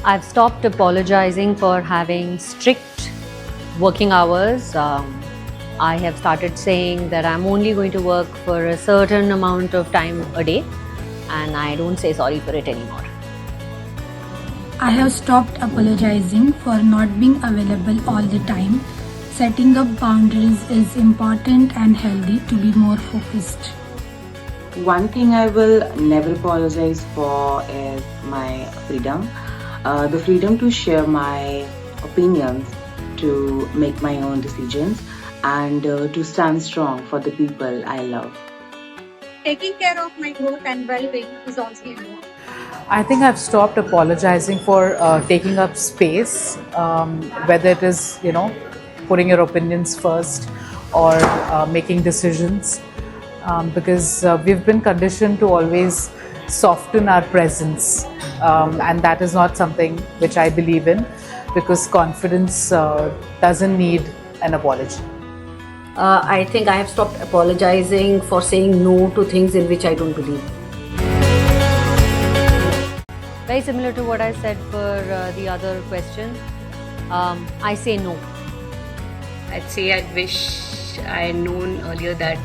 I've stopped apologizing for having strict working hours. I have started saying that I'm only going to work for a certain amount of time a day, and I don't say sorry for it anymore. I have stopped apologizing for not being available all the time. Setting up boundaries is important and healthy to be more focused. One thing I will never apologize for is my freedom. The freedom to share my opinions, to make my own decisions, and to stand strong for the people I love. Taking care of my growth and well-being is also important. I think I've stopped apologizing for taking up space, whether it is, putting your opinions first or making decisions, because we've been conditioned to always soften our presence, and that is not something which I believe in, because confidence doesn't need an apology. I think I have stopped apologizing for saying no to things in which I don't believe. Very similar to what I said for the other question. I say no. I'd say I wish I had known earlier that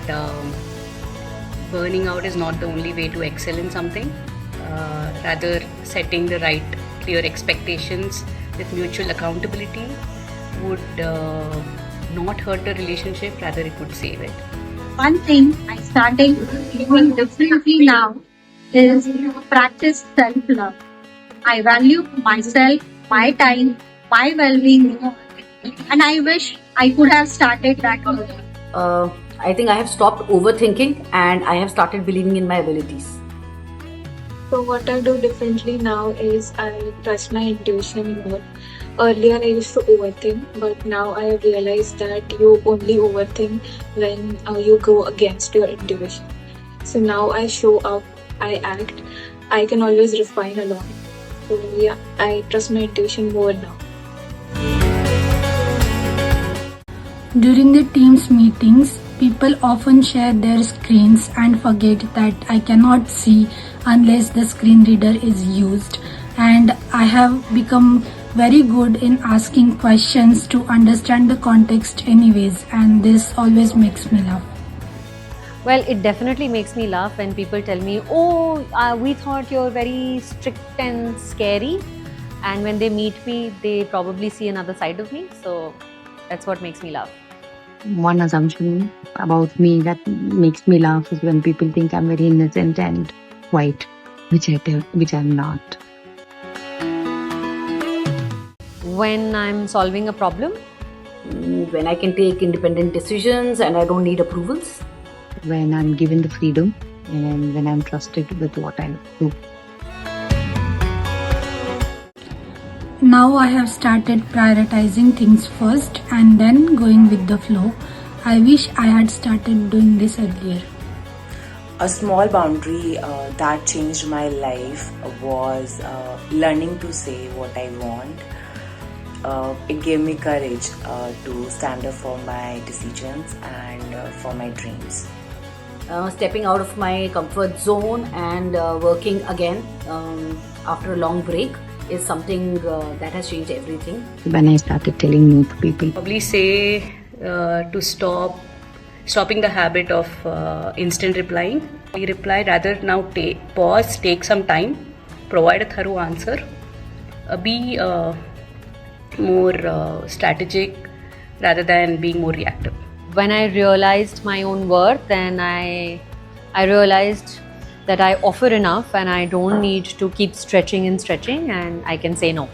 burning out is not the only way to excel in something. Rather, setting the right, clear expectations with mutual accountability would not hurt the relationship, rather it would save it. One thing I started doing differently now is practice self-love. I value myself, my time, my well-being more, and I wish I could have started that earlier. I think I have stopped overthinking and I have started believing in my abilities. So what I do differently now is I trust my intuition more. Earlier I used to overthink, but now I have realized that you only overthink when you go against your intuition. So now I show up, I act, I can always refine a lot. So yeah, I trust my intuition more now. During the team's meetings, people often share their screens and forget that I cannot see unless the screen reader is used. And I have become very good in asking questions to understand the context anyways, and this always makes me laugh. Well, it definitely makes me laugh when people tell me, oh, we thought you're very strict and scary. And when they meet me, they probably see another side of me. So that's what makes me laugh. One assumption about me that makes me laugh is when people think I'm very innocent and white, which I'm not. When I'm solving a problem, When I can take independent decisions and I don't need approvals. When I'm given the freedom and when I'm trusted with what I do. Now I have started prioritizing things first and then going with the flow. I wish I had started doing this earlier. A small boundary that changed my life was learning to say what I want. It gave me courage to stand up for my decisions and for my dreams. Stepping out of my comfort zone and working again after a long break is something that has changed everything. When I started telling no to people. Probably say to stopping the habit of instant replying. We reply, rather now pause, take some time, provide a thorough answer, be more strategic rather than being more reactive. when I realized my own worth, then I realized that I offer enough and I don't need to keep stretching and I can say no.